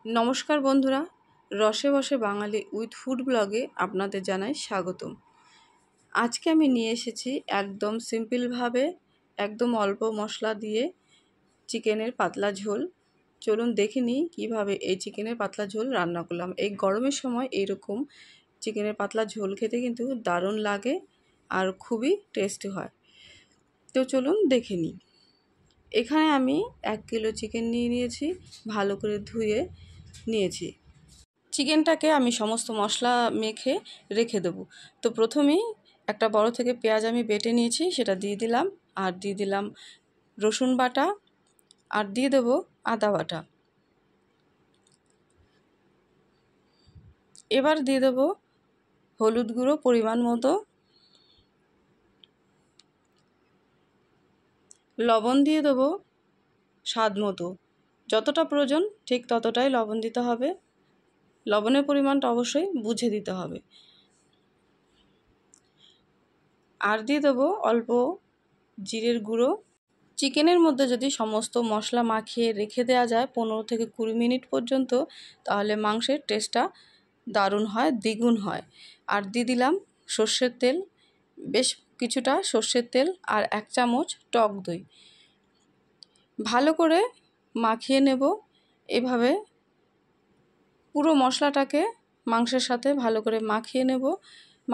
নমস্কার বন্ধুরা, রসে বসে বাঙালি উইথ ফুড ব্লগে আপনাদের জানাই স্বাগতম। আজকে আমি নিয়ে এসেছি একদম সিম্পলভাবে একদম অল্প মশলা দিয়ে চিকেনের পাতলা ঝোল। চলুন দেখে নিই কীভাবে এই চিকেনের পাতলা ঝোল রান্না করলাম। এই গরমের সময় এইরকম চিকেনের পাতলা ঝোল খেতে কিন্তু দারুণ লাগে আর খুবই টেস্টি হয়। তো চলুন দেখে নিই। এখানে আমি 1 কিলো চিকেন নিয়ে নিয়েছি, ভালো করে ধুয়ে নিয়েছি। চিকেনটাকে আমি সমস্ত মশলা মেখে রেখে দেবো। তো প্রথমেই একটা বড় থেকে পেঁয়াজ আমি বেটে নিয়েছি, সেটা দিয়ে দিলাম। আর দিয়ে দিলাম রসুন বাটা, আর দিয়ে দেবো আদা বাটা। এবার দিয়ে দেবো হলুদ গুঁড়ো পরিমাণ মতো, লবণ দিয়ে দেবো স্বাদ মতো, যতটা প্রয়োজন ঠিক ততটাই লবণ দিতে হবে। লবণের পরিমাণটা অবশ্যই বুঝে দিতে হবে। আর দিয়ে দেবো অল্প জিরের গুঁড়ো। চিকেনের মধ্যে যদি সমস্ত মশলা মাখিয়ে রেখে দেওয়া যায় 15 থেকে 20 মিনিট পর্যন্ত, তাহলে মাংসের টেস্টটা দারুণ হয়, দ্বিগুণ হয়। আর দিয়ে দিলাম সর্ষের তেল, বেশ কিছুটা সর্ষের তেল, আর 1 চামচ টক দই। ভালো করে মাখিয়ে নেব। এভাবে পুরো মশলাটাকে মাংসের সাথে ভালো করে মাখিয়ে নেব।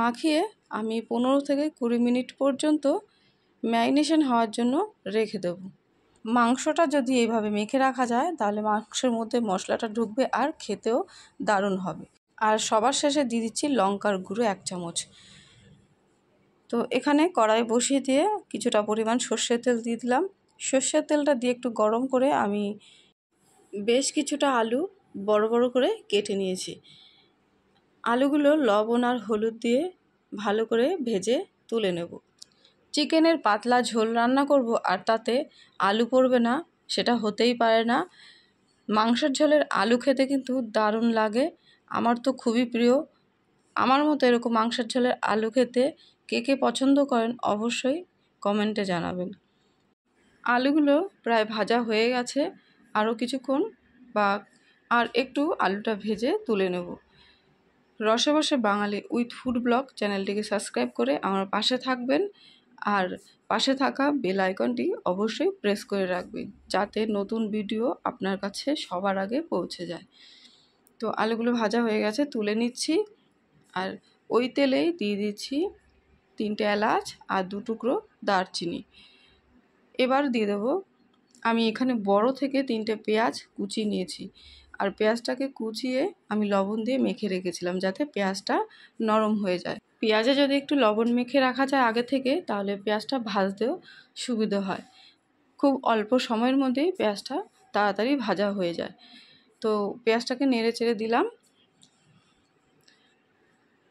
মাখিয়ে আমি 15 থেকে 20 মিনিট পর্যন্ত ম্যারিনেশন হওয়ার জন্য রেখে দেব। মাংসটা যদি এইভাবে মেখে রাখা যায় তাহলে মাংসের মধ্যে মশলাটা ঢুকবে আর খেতেও দারুণ হবে। আর সবার শেষে দিয়ে দিচ্ছি লঙ্কার গুঁড়ো 1 চামচ। তো এখানে কড়াই বসিয়ে দিয়ে কিছুটা পরিমাণ সর্ষের তেল দিয়ে দিলাম। সর্ষের তেলটা দিয়ে একটু গরম করে আমি বেশ কিছুটা আলু বড় বড় করে কেটে নিয়েছি। আলুগুলো লবণ আর হলুদ দিয়ে ভালো করে ভেজে তুলে নেব। চিকেনের পাতলা ঝোল রান্না করব আর তাতে আলু পড়বে না, সেটা হতেই পারে না। মাংসের ঝোলের আলু খেতে কিন্তু দারুণ লাগে, আমার তো খুবই প্রিয়। আমার মতো এরকম মাংসের ঝোলের আলু খেতে কে কে পছন্দ করেন অবশ্যই কমেন্টে জানাবেন। আলুগুলো প্রায় ভাজা হয়ে গেছে, আরও কিছুক্ষণ আর একটু আলুটা ভেজে তুলে নেব। রসে বসে বাঙালি উইথ ফুড ব্লগ চ্যানেলটিকে সাবস্ক্রাইব করে আমার পাশে থাকবেন, আর পাশে থাকা বেল আইকনটি অবশ্যই প্রেস করে রাখবেন যাতে নতুন ভিডিও আপনার কাছে সবার আগে পৌঁছে যায়। তো আলুগুলো ভাজা হয়ে গেছে, তুলে নিচ্ছি। আর ওই তেলেই দিয়ে দিচ্ছি 3টে এলাচ আর 2 টুকরো দারচিনি। এবার দিয়ে দেবো আমি এখানে বড় থেকে 3টে পেঁয়াজ কুচিয়ে নিয়েছি। আর পেঁয়াজটাকে কুচিয়ে আমি লবণ দিয়ে মেখে রেখেছিলাম যাতে পেঁয়াজটা নরম হয়ে যায়। পেঁয়াজে যদি একটু লবণ মেখে রাখা যায় আগে থেকে, তাহলে পেঁয়াজটা ভাজতেও সুবিধা হয়। খুব অল্প সময়ের মধ্যেই পেঁয়াজটা তাড়াতাড়ি ভাজা হয়ে যায়। তো পেঁয়াজটাকে নেড়ে চেড়ে দিলাম।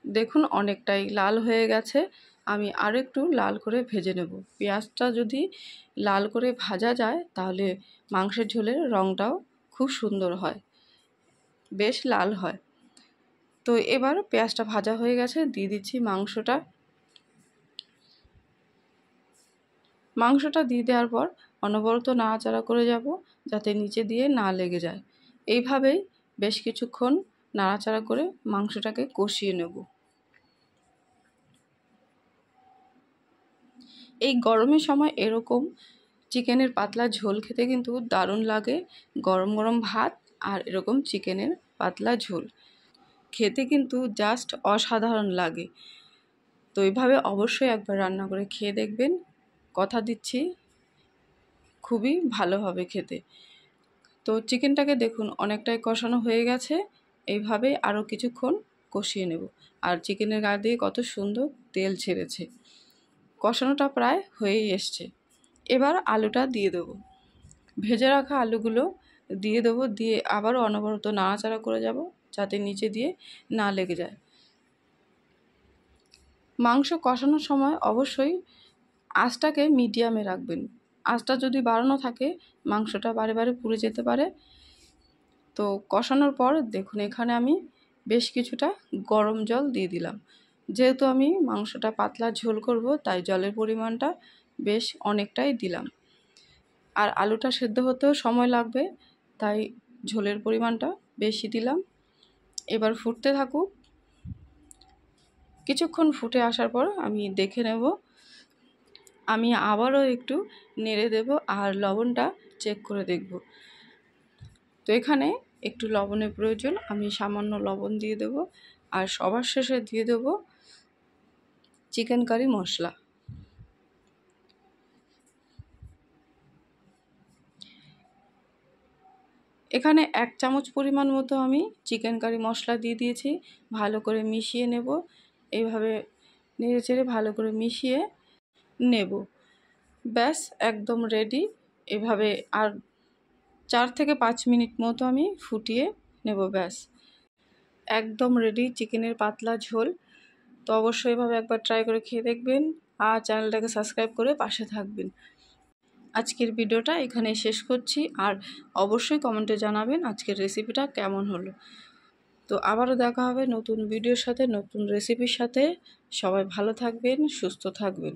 দেখুন অনেকটাই লাল হয়ে গেছে, আমি আরও একটু লাল করে ভেজে নেব। পেঁয়াজটা যদি লাল করে ভাজা যায় তাহলে মাংসের ঝোলের রঙটাও খুব সুন্দর হয়, বেশ লাল হয়। তো এবার পেঁয়াজটা ভাজা হয়ে গেছে, দিয়ে দিচ্ছি মাংসটা দিয়ে দেওয়ার পর অনবরত নাড়াচাড়া করে যাব যাতে নিচে দিয়ে না লেগে যায়। এইভাবেই বেশ কিছুক্ষণ নাড়াচাড়া করে মাংসটাকে কষিয়ে নেব। এই গরমের সময় এরকম চিকেনের পাতলা ঝোল খেতে কিন্তু দারুণ লাগে। গরম গরম ভাত আর এরকম চিকেনের পাতলা ঝোল খেতে কিন্তু জাস্ট অসাধারণ লাগে। তো এইভাবে অবশ্যই একবার রান্না করে খেয়ে দেখবেন, কথা দিচ্ছি খুবই ভালো হবে খেতে। তো চিকেনটাকে দেখুন অনেকটাই কষানো হয়ে গেছে, এইভাবে আরও কিছুক্ষণ কষিয়ে নেব। আর চিকেনের গা দিয়ে কত সুন্দর তেল ছেড়েছে, কষানোটা প্রায় হয়েই এসছে। এবার আলুটা দিয়ে দেবো, ভেজে রাখা আলুগুলো দিয়ে দেবো, দিয়ে আবারও অনবরত নাড়াচাড়া করে যাব যাতে নিচে দিয়ে না লেগে যায়। মাংস কষানোর সময় অবশ্যই আঁচটাকে মিডিয়ামে রাখবেন। আঁচটা যদি বাড়ানো থাকে মাংসটা বারে বারে পুড়ে যেতে পারে। তো কষানোর পর দেখুন এখানে আমি বেশ কিছুটা গরম জল দিয়ে দিলাম। যেহেতু আমি মাংসটা পাতলা ঝোল করব তাই জলের পরিমাণটা বেশ অনেকটাই দিলাম। আর আলুটা সেদ্ধ হতেও সময় লাগবে, তাই ঝোলের পরিমাণটা বেশি দিলাম। এবার ফুটতে থাকুক। কিছুক্ষণ ফুটে আসার পর আমি দেখে নেব। আমি আবারও একটু নেড়ে দেব আর লবণটা চেক করে দেখব। তো এখানে একটু লবণের প্রয়োজন, আমি সামান্য লবণ দিয়ে দেব। আর সবার শেষে দিয়ে দেব চিকেন কারি মশলা। এখানে 1 চামচ পরিমাণ মতো আমি চিকেন কারি মশলা দিয়ে দিয়েছি। ভালো করে মিশিয়ে নেব। এইভাবে নেড়েচেড়ে ভালো করে মিশিয়ে নেব। ব্যাস একদম রেডি। এভাবে আর 4 থেকে 5 মিনিট মতো আমি ফুটিয়ে নেব। ব্যাস একদম রেডি চিকেনের পাতলা ঝোল। তো অবশ্যই এভাবে একবার ট্রাই করে খেয়ে দেখবেন আর চ্যানেলটাকে সাবস্ক্রাইব করে পাশে থাকবেন। আজকের ভিডিওটা এখানেই শেষ করছি। আর অবশ্যই কমেন্টে জানাবেন আজকের রেসিপিটা কেমন হলো। তো আবারও দেখা হবে নতুন ভিডিওর সাথে, নতুন রেসিপির সাথে। সবাই ভালো থাকবেন, সুস্থ থাকবেন।